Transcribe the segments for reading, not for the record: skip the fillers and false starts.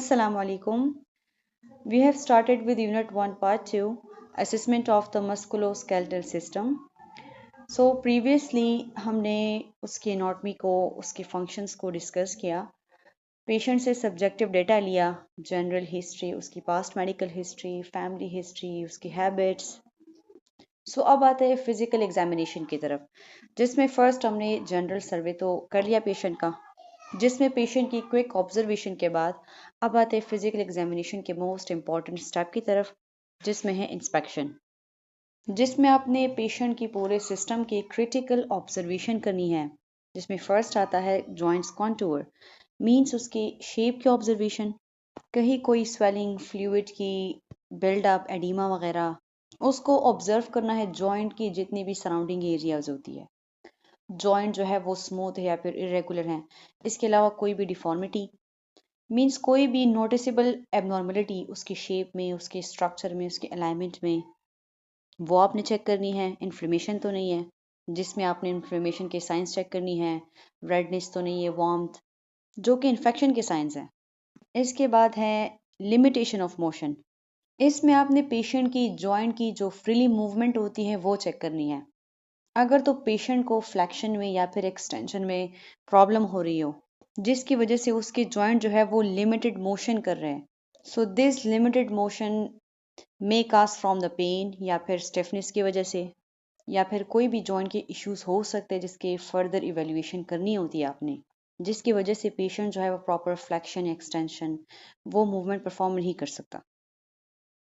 Assalamu alaikum. We have started with Unit 1, Part 2, Assessment of the Musculoskeletal System. So previously हमने उसकी anatomy को, उसके functions को discuss किया. Patient से subjective data लिया, general history, उसकी past medical history, family history, उसकी habits. So अब आते हैं physical examination की तरफ, जिसमें first हमने general survey तो कर लिया patient का, जिसमें पेशेंट की क्विक ऑब्जर्वेशन के बाद अब आते हैं फिजिकल एग्जामिनेशन के मोस्ट इम्पॉर्टेंट स्टेप की तरफ, जिसमें है इंस्पेक्शन, जिसमें आपने पेशेंट की पूरे सिस्टम की क्रिटिकल ऑब्जर्वेशन करनी है, जिसमें फर्स्ट आता है जॉइंट्स कॉन्टूर, मींस उसकी शेप की ऑब्जर्वेशन, कहीं कोई स्वेलिंग, फ्लूइड की बिल्डअप, एडिमा वगैरह, उसको ऑब्जर्व करना है जॉइंट की जितनी भी सराउंडिंग एरियाज होती है, जॉइंट जो है वो स्मूथ है या फिर इरेगुलर है, इसके अलावा कोई भी डिफॉर्मिटी मींस कोई भी नोटिसेबल एबनॉर्मलिटी उसकी शेप में, उसके स्ट्रक्चर में, उसके अलाइनमेंट में, वो आपने चेक करनी है। इन्फ्लेमेशन तो नहीं है, जिसमें आपने इन्फ्लेमेशन के साइंस चेक करनी है, रेडनेस तो नहीं है, वार्मथ, जो कि इन्फेक्शन के साइंस हैं। इसके बाद है लिमिटेशन ऑफ मोशन, इसमें आपने पेशेंट की जॉइंट की जो फ्रीली मूवमेंट होती है वो चेक करनी है। अगर तो पेशेंट को फ्लैक्शन में या फिर एक्सटेंशन में प्रॉब्लम हो रही हो, जिसकी वजह से उसके जॉइंट जो है वो लिमिटेड मोशन कर रहे हैं, so this limited motion may cause from the pain या फिर स्टिफनेस की वजह से, या फिर कोई भी जॉइंट के इश्यूज हो सकते हैं जिसके फर्दर इवेल्युएशन करनी होती है आपने, जिसकी वजह से पेशेंट जो है वो प्रॉपर फ्लैक्शन एक्सटेंशन वो मूवमेंट परफॉर्म नहीं कर सकता।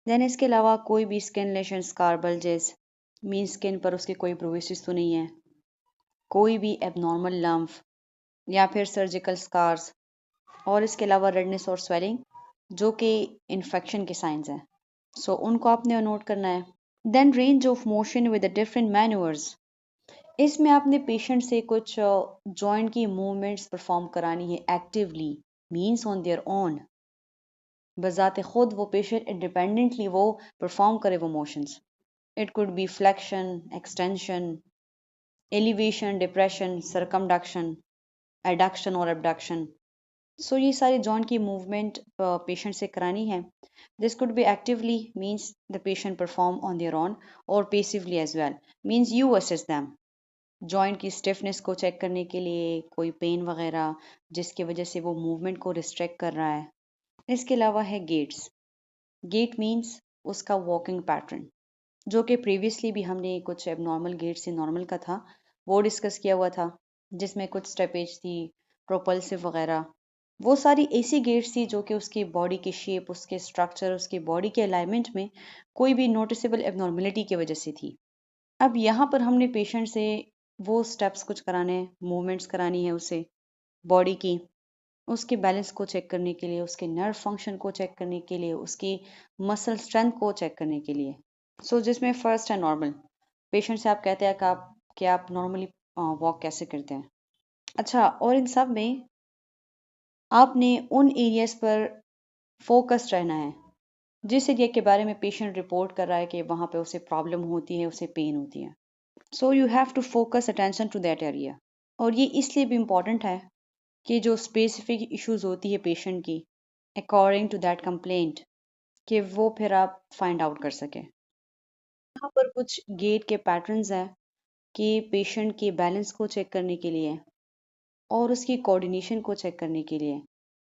देन इसके अलावा कोई भी स्किन लेशन, स्कार, बल्जेस, मीन स्किन पर उसके कोई ब्रूइसेस तो नहीं है, कोई भी एबनॉर्मल लम्फ या फिर सर्जिकल स्कार्स, और इसके अलावा रेडनेस और स्वेलिंग जो कि इन्फेक्शन के साइंस हैं, सो उनको आपने नोट करना है। Then range of motion with different maneuvers, इसमें आपने पेशेंट से कुछ जॉइंट की मूवमेंट्स परफॉर्म करानी है actively, means on their own, बजाते खुद वो पेशेंट इंडिपेंडेंटली वो परफॉर्म करे वो motions. It could be flexion, extension, elevation, depression, circumduction, adduction और एबडक्शन। सो ये सारे जॉइंट की मूवमेंट पेशेंट से करानी है। This could be actively, means the patient perform on their own, और passively as well, means you assess them. Joint की stiffness को चेक करने के लिए, कोई पेन वगैरह जिसकी वजह से वो मूवमेंट को रिस्ट्रिक्ट कर रहा है। इसके अलावा है गेट्स, गेट मीन्स उसका वॉकिंग पैटर्न, जो कि प्रीवियसली भी हमने कुछ एबनॉर्मल गेट से नॉर्मल का था वो डिस्कस किया हुआ था, जिसमें कुछ स्टेपेज थी, प्रोपल्सिव वगैरह, वो सारी ऐसी गेट्स थी जो कि उसकी बॉडी की शेप, उसके स्ट्रक्चर, उसकी बॉडी के अलाइनमेंट में कोई भी नोटिसेबल एबनॉर्मलिटी की वजह से थी। अब यहाँ पर हमने पेशेंट से वो स्टेप्स कुछ कराने, मूवमेंट्स करानी है उसे बॉडी की, उसके बैलेंस को चेक करने के लिए, उसके नर्व फंक्शन को चेक करने के लिए, उसकी मसल स्ट्रेंथ को चेक करने के लिए। सो जिसमें फर्स्ट है नॉर्मल, पेशेंट से आप कहते हैं कि आप नॉर्मली वॉक कैसे करते हैं। अच्छा, और इन सब में आपने उन एरियाज पर फोकस्ड रहना है जिस एरिया के बारे में पेशेंट रिपोर्ट कर रहा है कि वहाँ पे उसे प्रॉब्लम होती है, उसे पेन होती है। So you have to focus attention to that area. और ये इसलिए भी इम्पॉर्टेंट है कि जो स्पेसिफिक इश्यूज होती है पेशेंट की अकॉर्डिंग टू दैट कंप्लेंट, कि वो फिर आप फाइंड आउट कर सकें। यहाँ पर कुछ गेट के पैटर्न्स हैं कि पेशेंट के बैलेंस को चेक करने के लिए और उसकी कोऑर्डिनेशन को चेक करने के लिए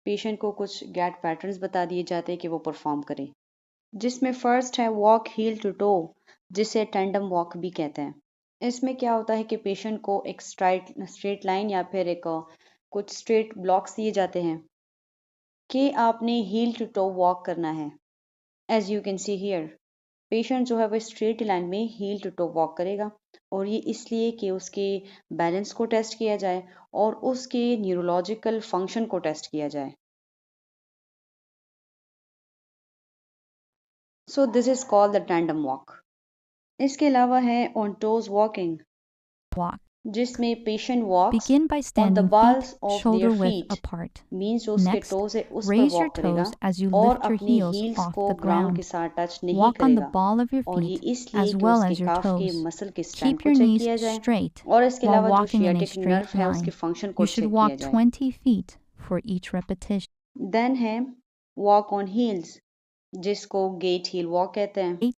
पेशेंट को कुछ गेट पैटर्न्स बता दिए जाते हैं कि वो परफॉर्म करे, जिसमें फर्स्ट है वॉक हील टू टो, जिसे टेंडम वॉक भी कहते हैं। इसमें क्या होता है कि पेशेंट को एक स्ट्रेट लाइन या फिर एक कुछ स्ट्रेट ब्लॉक्स दिए जाते हैं कि आपने हील टू टो वॉक करना है। As you can see here, patient जो है वो स्ट्रेट लाइन में हील टू टो वॉक करेगा, और ये इसलिए कि उसके बैलेंस को टेस्ट किया जाए और उसके न्यूरोलॉजिकल फंक्शन को टेस्ट किया जाए। So this is called the tandem walk. इसके अलावा है ऑन टोज वॉकिंग, Walk. जिसमें patient walks Begin by on the standing balls feet ऑफ shoulder there width feet, apart. Means जो उसके Next, टोज है उस पर raise your वॉक करेगा toes as you और lift your अपनी heels हील्स off को the ग्राउंड के ground. साथ टच नहीं Walk on the करेगा, ball of your और ये feet इसलिए as कि well उसके as your काफ के toes. मसल के स्ट्रेंथ Keep को your चेक knees किया जाए, straight और इसके while अलावा जो walking in a sciatic straight nerve है उसके line. फंक्शन को You should चेक किया walk जाए। 20 feet for each repetition. Then है वॉक ऑन हील्स, जिसको गेट हील वॉक कहते हैं।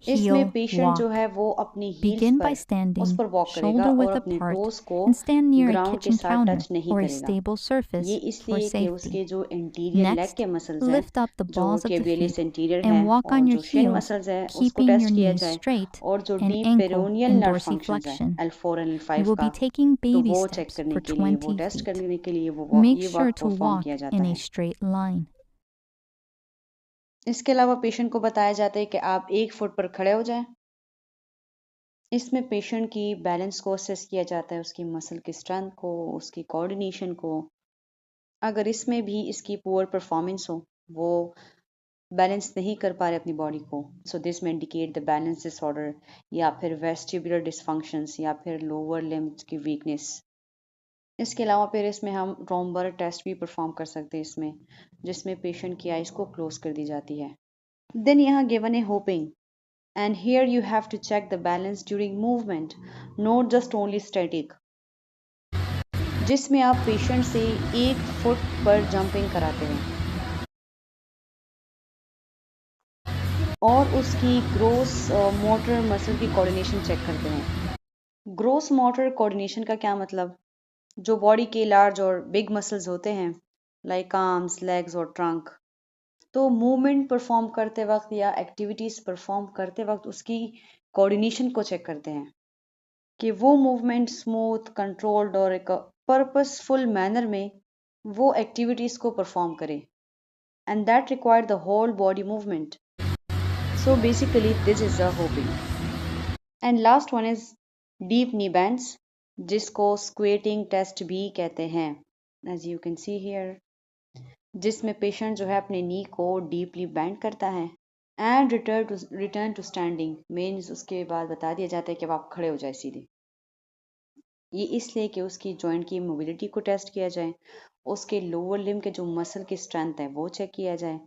इसमें heel पेशेंट जो है walk. वो अपनी हील्स Begin by पर उस standing पर वॉक करेगा shoulder और width अपने apart टोस को and stand near a ground के kitchen साथ counter टच नहीं or a करेगा। stable ये surface for इसलिए कि safety. उसके जो इंटीरियर लेग Next, के मसल्स हैं, lift up the जो balls of the केबियलिस feet interior and है walk और on your जो शिन heels, मसल्स है उसको keeping your टेस्ट किया knees जाए, straight और जो and deep ankle peroneal in nerve functions है dorsiflexion. L4 और You L5 will का, be taking तो baby वो चेक steps करने for के लिए, वो 20 टेस्ट feet. करने के लिए Make ये sure वर्क to परफॉर्म किया walk जाता in a है। straight line. इसके अलावा पेशेंट को बताया जाता है कि आप 1 फुट पर खड़े हो जाएं। इसमें पेशेंट की बैलेंस को असेस किया जाता है, उसकी मसल की स्ट्रेंथ को, उसकी कोऑर्डिनेशन को। अगर इसमें भी इसकी पुअर परफॉर्मेंस हो, वो बैलेंस नहीं कर पा रहे अपनी बॉडी को, सो this may indicate the balance disorder, या फिर वेस्टिबुलर डिसफंक्शंस, या फिर लोअर लिम्स की वीकनेस। इसके अलावा फिर इसमें हम रोम्बर टेस्ट भी परफॉर्म कर सकते हैं इसमें, जिसमें पेशेंट की आइज को क्लोज कर दी जाती है। देन यहाँ given A hopping, and here you have to check the balance during movement, not just only static, जिसमें आप पेशेंट से 1 फुट पर जंपिंग कराते हैं और उसकी ग्रोस मोटर मसल की कोऑर्डिनेशन चेक करते हैं। ग्रोस मोटर कोऑर्डिनेशन का क्या मतलब? जो बॉडी के लार्ज और बिग मसल्स होते हैं, लाइक आर्म्स, लेग्स और ट्रंक, तो मूवमेंट परफॉर्म करते वक्त या एक्टिविटीज परफॉर्म करते वक्त उसकी कोऑर्डिनेशन को चेक करते हैं कि वो मूवमेंट स्मूथ, कंट्रोल्ड और एक पर्पसफुल मैनर में वो एक्टिविटीज को परफॉर्म करे, and that require the whole body movement. So basically this is a hopping. And last one is deep knee bends, जिसको स्क्वेटिंग टेस्ट भी कहते हैं, as you can see here, जिसमें patient जो है अपने नी को डीपली बैंड करता है and return to standing, means उसके बाद बता दिया जाता है कि अब आप खड़े हो जाए सीधे। ये इसलिए कि उसकी जॉइंट की मोबिलिटी को टेस्ट किया जाए, उसके लोअर लिम्ब के जो मसल की स्ट्रेंथ है वो चेक किया जाए,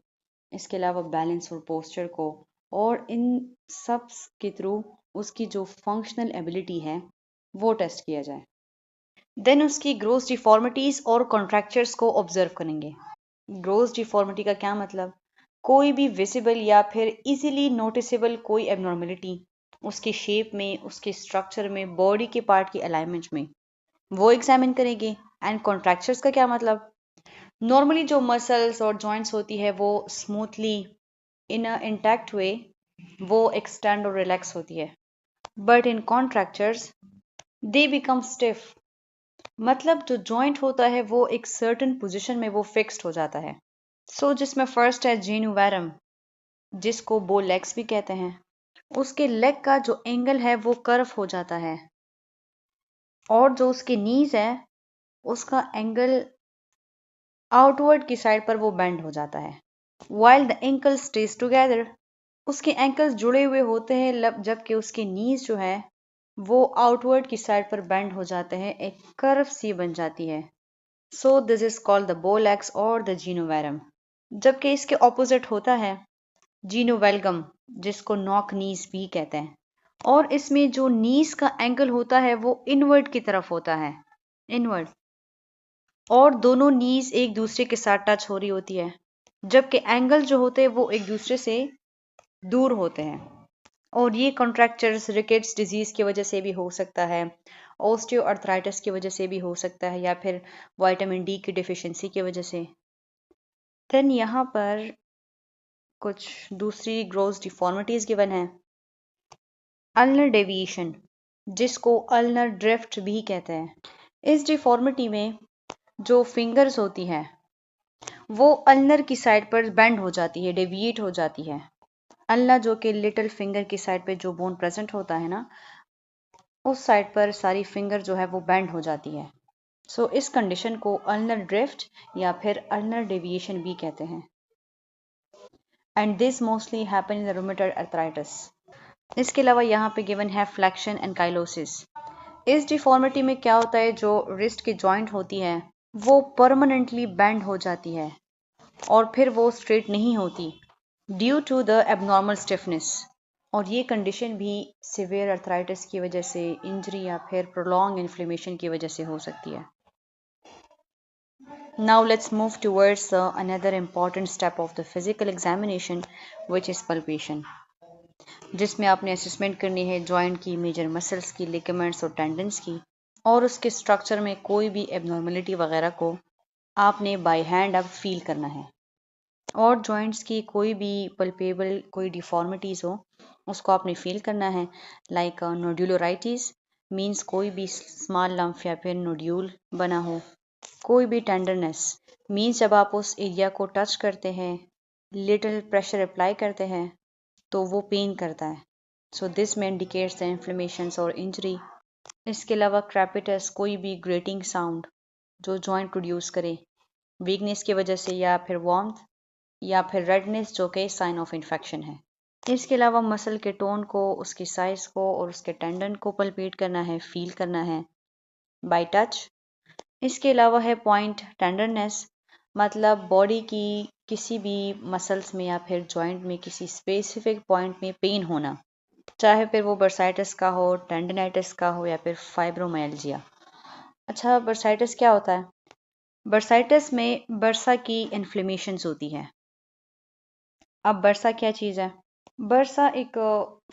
इसके अलावा बैलेंस और पोस्चर को, और इन सब के थ्रू उसकी जो फंक्शनल एबिलिटी है वो टेस्ट किया जाए। देन उसकी ग्रोस डिफॉर्मिटीज और कॉन्ट्रैक्चर्स को ऑब्जर्व करेंगे। ग्रोस डिफॉर्मिटी का क्या मतलब? कोई भी विजिबल या फिर इजीली नोटिसेबल कोई एबनॉर्मेलिटी उसके शेप में, उसके स्ट्रक्चर में, बॉडी के पार्ट की अलाइनमेंट में, वो एग्जामिन करेंगे। एंड कॉन्ट्रैक्चर्स का क्या मतलब? नॉर्मली जो मसल्स और जॉइंट्स होती है वो स्मूथली इन अ इंटैक्ट वे वो एक्सटेंड और रिलैक्स होती है, but in contractures they become stiff, मतलब जो जॉइंट होता है वो एक सर्टेन पोजीशन में वो फिक्स्ड हो जाता है। सो जिसमें फर्स्ट है जेनुवैरम, जिसको बो लेग्स भी कहते हैं। उसके लेग का जो एंगल है वो कर्व हो जाता है, और जो उसके नीज है उसका एंगल आउटवर्ड की साइड पर वो बेंड हो जाता है। While the ankle stage together, उसके एंकल्स जुड़े हुए होते हैं, जबकि उसके नीज जो है वो आउटवर्ड की साइड पर बेंड हो जाते हैं, एक कर्व सी बन जाती है। So this is called the बो लेग्स और द जीनोवैरम। जबकि इसके ऑपोजिट होता है जीनोवेल्गम, जिसको नॉक नीज भी कहते हैं, और इसमें जो नीज का एंगल होता है वो इनवर्ड की तरफ होता है, इनवर्ड, और दोनों नीज एक दूसरे के साथ टच हो रही होती है, जबकि एंगल जो होते हैं वो एक दूसरे से दूर होते हैं। और ये कॉन्ट्रैक्चर्स रिकेट्स डिजीज की वजह से भी हो सकता है, ऑस्टियोआर्थराइटिस की वजह से भी हो सकता है, या फिर विटामिन डी की डिफिशियंसी की वजह से। देन यहाँ पर कुछ दूसरी ग्रोस डिफॉर्मिटीज गिवन है। अल्नर डेविएशन, जिसको अल्नर ड्रिफ्ट भी कहते हैं। इस डिफॉर्मिटी में जो फिंगर्स होती है वो अल्नर की साइड पर बेंड हो जाती है, डेविएट हो जाती है। अल्नर जो कि लिटिल फिंगर की साइड पे जो बोन प्रेजेंट होता है ना, उस साइड पर सारी फिंगर जो है वो बेंड हो जाती है। सो इस कंडीशन को अल्नर ड्रिफ्ट या फिर अल्नर डेविएशन भी कहते हैं, and this mostly happen in the rheumatoid arthritis. इसके अलावा यहाँ पे गिवन है फ्लेक्शन एंड काइलोसिस। इस डिफॉर्मिटी में क्या होता है, जो रिस्ट की जॉइंट होती है वो परमानेंटली बेंड हो जाती है और फिर वो स्ट्रेट नहीं होती due to the abnormal stiffness, और ये कंडीशन भी सिवियर अर्थराइटिस की वजह से, इंजरी या फिर प्रोलॉन्ग इन्फ्लेमेशन की वजह से हो सकती है। Now let's move towards another important step of the physical examination, which is palpation, जिसमें आपने असेसमेंट करनी है जॉइंट की, मेजर मसल्स की, लिगामेंट्स और टेंडन्स की, और उसके स्ट्रक्चर में कोई भी एबनॉर्मलिटी वगैरह को आपने बाय हैंड अब फील करना है। और जॉइंट्स की कोई भी पल्पेबल कोई डिफॉर्मिटीज़ हो उसको आपने फील करना है, लाइक नोड्यूलराइटिस मींस कोई भी स्मॉल लम्फ या फिर नोड्यूल बना हो। कोई भी टेंडरनेस मीन्स जब आप उस एरिया को टच करते हैं, लिटिल प्रेशर अप्लाई करते हैं तो वो पेन करता है। सो दिस में इंडिकेट्स द इन्फ्लेमेशंस और इंजरी। इसके अलावा क्रैपिटस कोई भी ग्रेटिंग साउंड जो जॉइंट प्रोड्यूस करे वीकनेस की वजह से, या फिर वार्मथ, या फिर रेडनेस जो कि साइन ऑफ इन्फेक्शन है। इसके अलावा मसल के टोन को, उसकी साइज को और उसके टेंडन को पल्पेट करना है, फील करना है बाय टच। इसके अलावा है पॉइंट टेंडरनेस, मतलब बॉडी की किसी भी मसल्स में या फिर जॉइंट में किसी स्पेसिफिक पॉइंट में पेन होना, चाहे फिर वो बर्साइटिस का हो, टेंडनाइटिस का हो या फिर फाइब्रोमाइल्जिया। अच्छा, बर्साइटिस क्या होता है? बर्साइटिस में बर्सा की इन्फ्लेमेशंस होती है। अब बर्सा क्या चीज़ है? बर्सा एक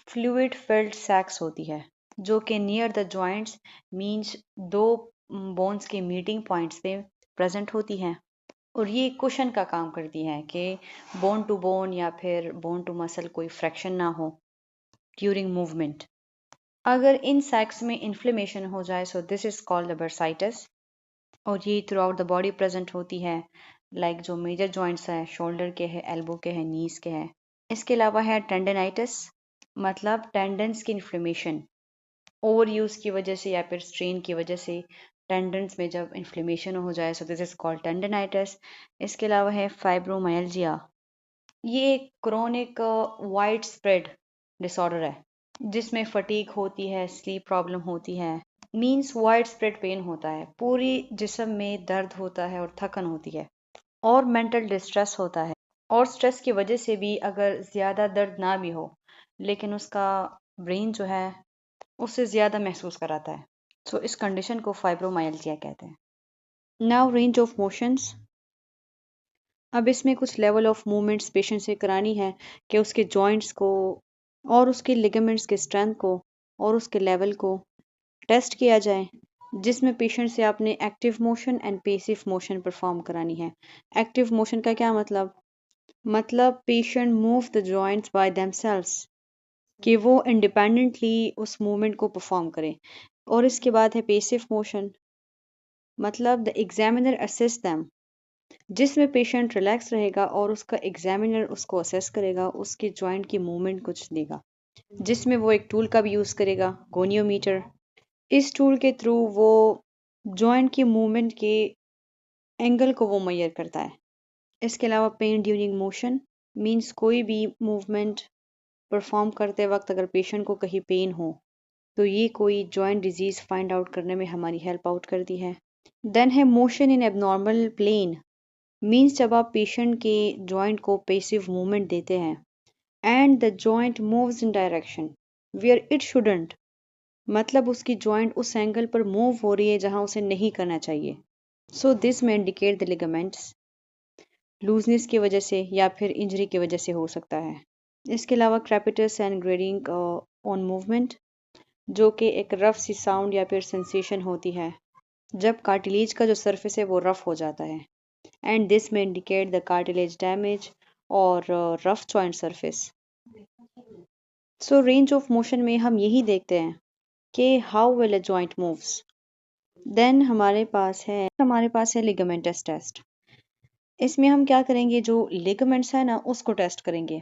फ्लूइड फिल्ड सैक्स होती है जो कि नियर द जॉइंट्स मींस दो बोन्स के मीटिंग पॉइंट्स पे प्रेजेंट होती हैं, और ये कुशन का काम करती हैं कि बोन टू बोन या फिर बोन टू मसल कोई फ्रैक्शन ना हो ड्यूरिंग मूवमेंट। अगर इन सैक्स में इन्फ्लेमेशन हो जाए so this is called the bursitis, और ये through out the body present होती है, लाइक जो मेजर जॉइंट्स हैं, शोल्डर के हैं, एल्बो के हैं, नीज के हैं। इसके अलावा है टेंडनाइटिस, मतलब टेंडन्स की इन्फ्लेमेशन ओवर यूज की वजह से या फिर स्ट्रेन की वजह से टेंडन्स में जब इन्फ्लेमेशन हो जाए so this is called tendinitis. इसके अलावा है फाइब्रोमाइल्जिया, ये एक क्रोनिक वाइड स्प्रेड डिसऑर्डर है जिसमें फटीग होती है, स्लीप प्रॉब्लम होती है, मींस वाइड स्प्रेड पेन होता है, पूरी जिस्म में दर्द होता है और थकन होती है, और मेंटल डिस्ट्रेस होता है। और स्ट्रेस की वजह से भी अगर ज़्यादा दर्द ना भी हो लेकिन उसका ब्रेन जो है उससे ज़्यादा महसूस कराता है, सो इस कंडीशन को फाइब्रोमाइल्जिया कहते हैं। Now range of motions. अब इसमें कुछ लेवल ऑफ मूवमेंट्स पेशेंट से करानी है कि उसके जॉइंट्स को और उसके लिगामेंट्स के स्ट्रेंथ को और उसके लेवल को टेस्ट किया जाए, जिसमें पेशेंट से आपने active motion and passive motion perform करानी है। एक्टिव मोशन का क्या मतलब patient move the joints by themselves, कि वो इंडिपेंडेंटली उस मूवमेंट को परफॉर्म करें। और इसके बाद है पेसिव मोशन, मतलब द एग्जामिनर असेस दैम, जिसमें पेशेंट रिलैक्स रहेगा और उसका एग्जामिनर उसको असेस करेगा, उसके जॉइंट की मूवमेंट कुछ देगा, जिसमें वो एक टूल का भी यूज़ करेगा, गोनियोमीटर। इस टूल के थ्रू वो जॉइंट की मूवमेंट के एंगल को वो मेजर करता है। इसके अलावा पेन ड्यूरिंग मोशन मींस कोई भी मूवमेंट परफॉर्म करते वक्त अगर पेशेंट को कहीं पेन हो तो ये कोई जॉइंट डिजीज़ फाइंड आउट करने में हमारी हेल्प आउट करती है। देन है motion in abnormal plane, means जब आप पेशेंट के जॉइंट को पेसिव मूवमेंट देते हैं and the joint moves in direction where it shouldn't, मतलब उसकी जॉइंट उस एंगल पर मूव हो रही है जहां उसे नहीं करना चाहिए। सो this may indicate the ligaments looseness की वजह से या फिर इंजरी की वजह से हो सकता है। इसके अलावा crepitus and grading on movement, जो कि एक रफ सी साउंड या फिर सेंसेशन होती है जब कार्टिलेज का जो सरफेस है वो रफ हो जाता है, and this may indicate the cartilage damage और rough joint surface. So range of motion में हम यही देखते हैं कि how well a joint moves. Then हमारे पास है लिगामेंटस टेस्ट। इसमें हम क्या करेंगे, जो लिगामेंट्स है ना उसको टेस्ट करेंगे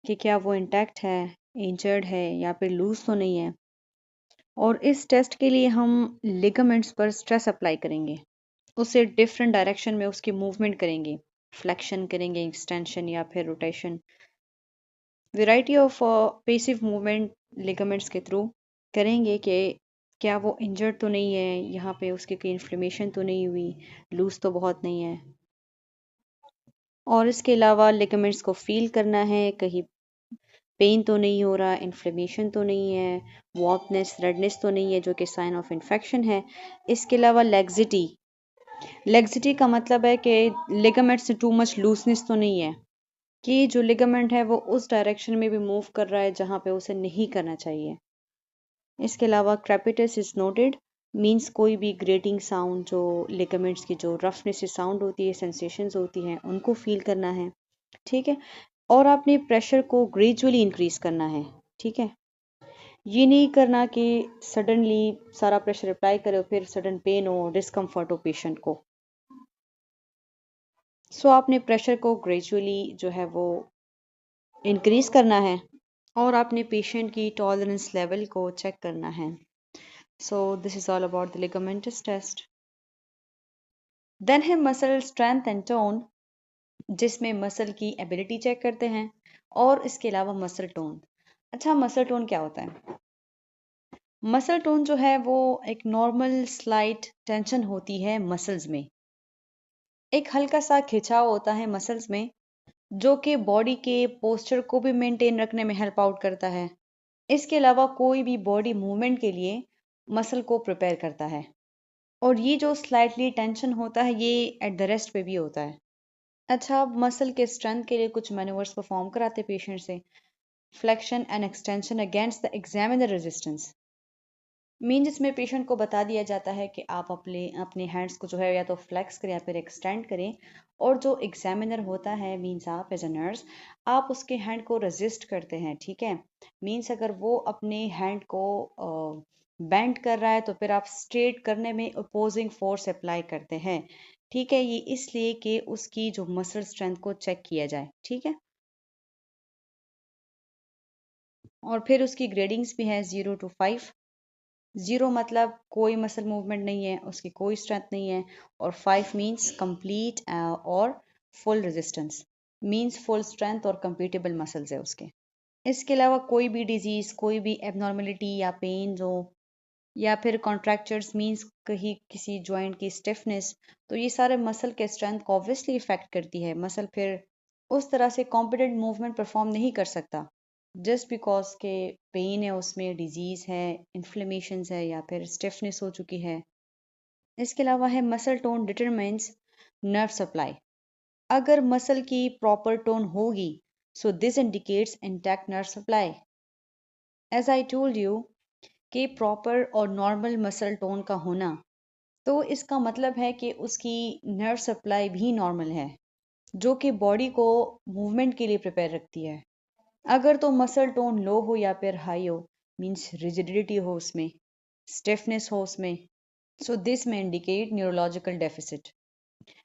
कि क्या वो इंटैक्ट है, इंजर्ड है या फिर लूज तो नहीं है। और इस टेस्ट के लिए हम लिगामेंट्स पर स्ट्रेस अप्लाई करेंगे, उसे डिफरेंट डायरेक्शन में उसकी मूवमेंट करेंगे, फ्लेक्शन करेंगे, एक्सटेंशन या फिर rotation, variety of passive movement ligaments के थ्रू करेंगे कि क्या वो इंजर्ड तो नहीं है, यहाँ पे उसकी कोई इन्फ्लेमेशन तो नहीं हुई, लूज तो बहुत नहीं है। और इसके अलावा लिगामेंट्स को फील करना है, कहीं पेन तो नहीं हो रहा, इन्फ्लेमेशन तो नहीं है, वॉर्मनेस रेडनेस तो नहीं है जो कि साइन ऑफ इन्फेक्शन है। इसके अलावा लैक्सिटी, लेग्सिटी का मतलब है कि लिगामेंट से टू मच लूजनेस तो नहीं है, कि जो लिगामेंट है वो उस डायरेक्शन में भी मूव कर रहा है जहाँ पे उसे नहीं करना चाहिए। इसके अलावा क्रेपिटस इज नोटेड, मींस कोई भी ग्रेटिंग साउंड, जो लिगामेंट्स की जो रफनेस से साउंड होती है, सेंसेशंस होती हैं, उनको फील करना है। ठीक है। और आपने प्रेशर को ग्रेजुअली इंक्रीज करना है। ठीक है। ये नहीं करना कि सडनली सारा प्रेशर अप्लाई करे और फिर सडन पेन हो, डिस्कम्फर्ट हो पेशेंट को। सो आपने प्रेशर को ग्रेजुअली जो है वो इंक्रीज करना है, और आपने पेशेंट की टॉलरेंस लेवल को चेक करना है। So this is all about the ligamentous test. Then है मसल स्ट्रेंथ एंड टोन, जिसमें मसल की एबिलिटी चेक करते हैं, और इसके अलावा मसल टोन। अच्छा, मसल टोन क्या होता है? मसल टोन जो है वो एक नॉर्मल स्लाइट टेंशन होती है मसल्स में, एक हल्का सा खिंचाव होता है मसल्स में, जो कि बॉडी के पोस्चर को भी मेंटेन रखने में हेल्प आउट करता है। इसके अलावा कोई भी बॉडी मूवमेंट के लिए मसल को प्रिपेयर करता है। और ये जो स्लाइटली टेंशन होता है ये एट द रेस्ट पे भी होता है। अच्छा, अब मसल के स्ट्रेंथ के लिए कुछ मैन्युवर्स परफॉर्म कराते पेशेंट से। Flexion and extension against the examiner resistance, mean जिसमें पेशेंट को बता दिया जाता है कि आप अपने अपने हैंड्स को जो है या तो फ्लेक्स करें या फिर एक्सटेंड करें, और जो एग्जामिनर होता है, मीन्स आप एज अ नर्स, आप उसके हैंड को रेजिस्ट करते हैं। ठीक है। मीन्स अगर वो अपने हैंड को बेंड कर रहा है तो फिर आप स्ट्रेट करने में अपोजिंग फोर्स अप्लाई करते हैं। ठीक है। ये इसलिए कि उसकी जो मसल स्ट्रेंथ को चेक किया जाए। ठीक है। और फिर उसकी ग्रेडिंग्स भी है 0 to 5। 0 मतलब कोई मसल मूवमेंट नहीं है, उसकी कोई स्ट्रेंथ नहीं है, और 5 मीन्स कंप्लीट और full resistance, means full strength और कंप्लीटेबल मसल्स है उसके। इसके अलावा कोई भी डिजीज, कोई भी एबनॉर्मेलिटी या पेन हो, या फिर कॉन्ट्रैक्चर्स, मीन्स कहीं किसी जॉइंट की स्टिफनेस, तो ये सारे मसल के स्ट्रेंथ को ऑब्वियसली इफेक्ट करती है। मसल फिर उस तरह से कॉम्पिटेंट मूवमेंट परफॉर्म नहीं कर सकता, जस्ट बिकॉज के पेन है, उसमें डिजीज है, इन्फ्लेमेशन है, या फिर स्टिफनेस हो चुकी है। इसके अलावा है muscle tone determines nerve supply. अगर मसल की प्रॉपर टोन होगी, so this indicates intact nerve supply. As I told you कि प्रॉपर और नॉर्मल मसल टोन का होना, तो इसका मतलब है कि उसकी नर्व सप्लाई भी नॉर्मल है, जो कि बॉडी को मूवमेंट के लिए प्रिपेयर रखती है। अगर तो मसल टोन लो हो या फिर हाई हो, मीन्स रिजिडिटी हो उसमें, स्टिफनेस हो उसमें, so this may indicate neurological deficit.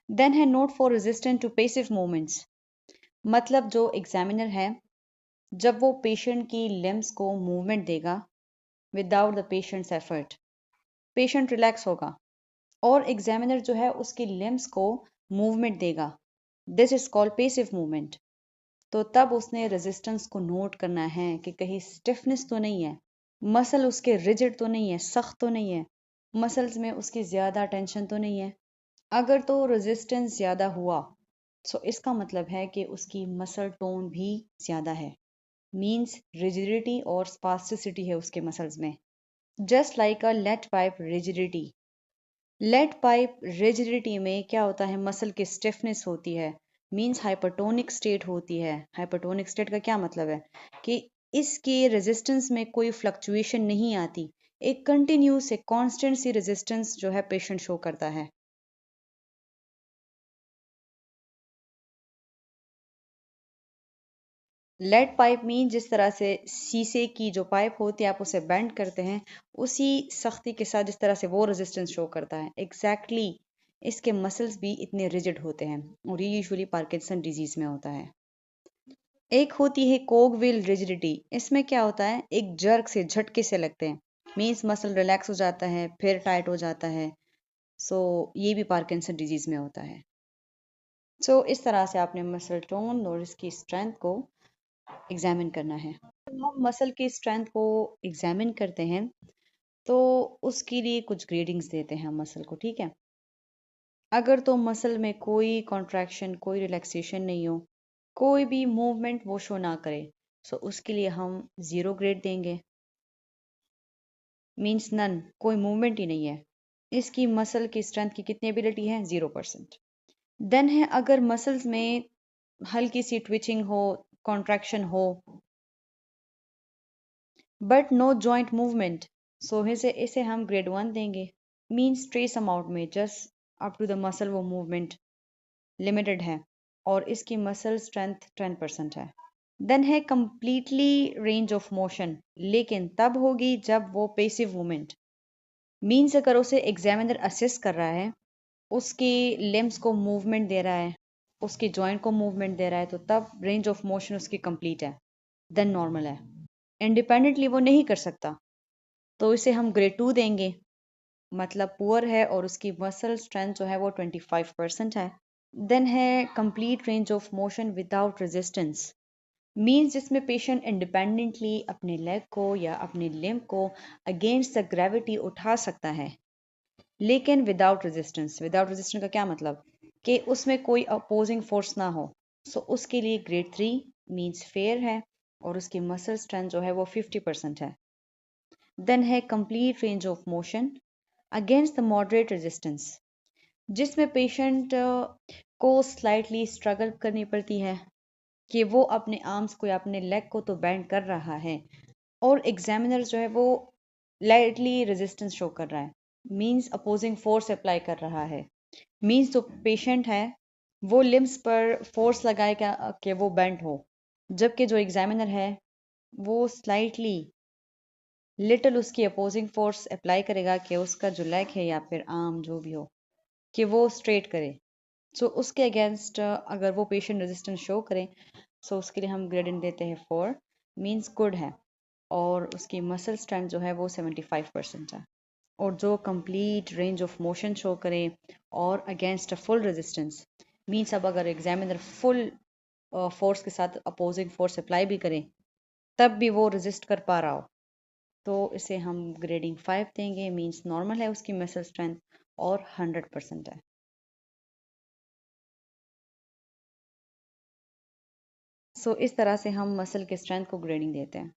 Then है note for resistant to passive movements, मतलब जो एग्जामिनर है, जब वो पेशेंट की लिम्स को मूवमेंट देगा without the patients effort, patient relax होगा, और एग्जामिनर जो है उसकी लिम्स को मूवमेंट देगा, this is called passive movement. तो तब उसने रेजिस्टेंस को नोट करना है कि कहीं स्टिफनेस तो नहीं है, मसल उसके रिजिड तो नहीं है, सख्त तो नहीं है, मसल्स में उसकी ज़्यादा टेंशन तो नहीं है। अगर तो रेजिस्टेंस ज़्यादा हुआ, सो इसका मतलब है कि उसकी मसल टोन भी ज़्यादा है, मीन्स रिजिडिटी और स्पास्टिसिटी है उसके मसल्स में, just like a lead pipe rigidity. Lead pipe rigidity में क्या होता है, मसल की स्टिफनेस होती है, मींस हाइपरटोनिक स्टेट होती है। हाइपरटोनिक स्टेट का क्या मतलब है कि इसके रेजिस्टेंस में कोई फ्लक्चुएशन नहीं आती, एक कंटिन्यूस, एक कांस्टेंट सी रेजिस्टेंस जो है पेशेंट शो करता है। लेड पाइप मीन जिस तरह से शीशे की जो पाइप होती है आप उसे बेंड करते हैं, उसी सख्ती के साथ जिस तरह से वो रेजिस्टेंस शो करता है, एग्जैक्टली इसके मसल्स भी इतने रिजिड होते हैं, और ये यूजुअली पार्किंसन डिजीज में होता है। एक होती है कोगविल रिजिडिटी, इसमें क्या होता है, एक जर्क से, झटके से लगते हैं, मीन्स मसल रिलैक्स हो जाता है फिर टाइट हो जाता है। सो ये भी पार्किंसन डिजीज में होता है। सो इस तरह से आपने मसल टोन और इसकी स्ट्रेंथ को एग्जामिन करना है। जब हम मसल की स्ट्रेंथ को एग्जामिन करते हैं तो उसके लिए कुछ ग्रेडिंग्स देते हैं हम मसल को। ठीक है। अगर तो मसल में कोई कॉन्ट्रैक्शन, कोई रिलैक्सेशन नहीं हो, कोई भी मूवमेंट वो शो ना करे, सो उसके लिए हम 0 ग्रेड देंगे, मीन्स नन, कोई मूवमेंट ही नहीं है। इसकी मसल की स्ट्रेंथ की कितनी एबिलिटी है 0%। देन है अगर मसल्स में हल्की सी ट्विचिंग हो, कॉन्ट्रैक्शन हो, but no joint movement, so इसे हम ग्रेड 1 देंगे। मीन्स ट्रेस अमाउंट में just up to the muscle वो मूवमेंट लिमिटेड है और इसकी मसल स्ट्रेंथ 10% है। देन है कंप्लीटली रेंज ऑफ मोशन, लेकिन तब होगी जब वो पेसिव मूवमेंट, मीन्स अगर उसे एग्जामिनर असिस्ट कर रहा है, उसके लिम्स को मूवमेंट दे रहा है, उसके जॉइंट को मूवमेंट दे रहा है, तो तब रेंज ऑफ मोशन उसकी कंप्लीट है, देन नॉर्मल है। इंडिपेंडेंटली वो नहीं कर सकता तो इसे हम ग्रेड 2 देंगे, मतलब पुअर है और उसकी मसल स्ट्रेंथ जो है वो 25% है। देन है complete range of motion without resistance, means जिसमें पेशेंट इंडिपेंडेंटली अपने लेग को या अपने लिम्ब को अगेंस्ट द ग्रेविटी उठा सकता है, लेकिन विदाउट रेजिस्टेंस। विदाउट रेजिस्टेंस का क्या मतलब कि उसमें कोई अपोजिंग फोर्स ना हो। सो उसके लिए ग्रेड 3 मीन्स फेयर है और उसकी मसल स्ट्रेंथ जो है वो 50% है। देन है complete range of motion against the moderate resistance, जिसमें पेशेंट को स्लाइटली स्ट्रगल करनी पड़ती है कि वो अपने आर्म्स को या अपने लेग को तो बेंड कर रहा है और एग्जामिनर जो है वो लाइटली रेजिस्टेंस शो कर रहा है, मींस अपोजिंग फोर्स अप्लाई कर रहा है। मींस जो पेशेंट है वो लिम्स पर फोर्स लगाएगा कि वो बेंड हो, जबकि जो एग्जामिनर है वो स्लाइटली लिटिल उसकी अपोजिंग फोर्स अप्लाई करेगा कि उसका जो लेग है या फिर आर्म जो भी हो कि वो स्ट्रेट करे। सो उसके अगेंस्ट अगर वो पेशेंट रेजिस्टेंस शो करे, सो उसके लिए हम ग्रेडिंग देते हैं 4, मींस गुड है और उसकी मसल स्ट्रेंथ जो है वो 75% है। और जो complete range of motion show करे और against a full resistance, means अब अगर एग्जामिनर फुल फोर्स के साथ अपोजिंग फोर्स अप्लाई भी करें तब भी वो रेजिस्ट कर पा रहा हो, तो इसे हम ग्रेडिंग 5 देंगे, मींस नॉर्मल है उसकी मसल स्ट्रेंथ और 100% है। सो इस तरह से हम मसल के स्ट्रेंथ को ग्रेडिंग देते हैं।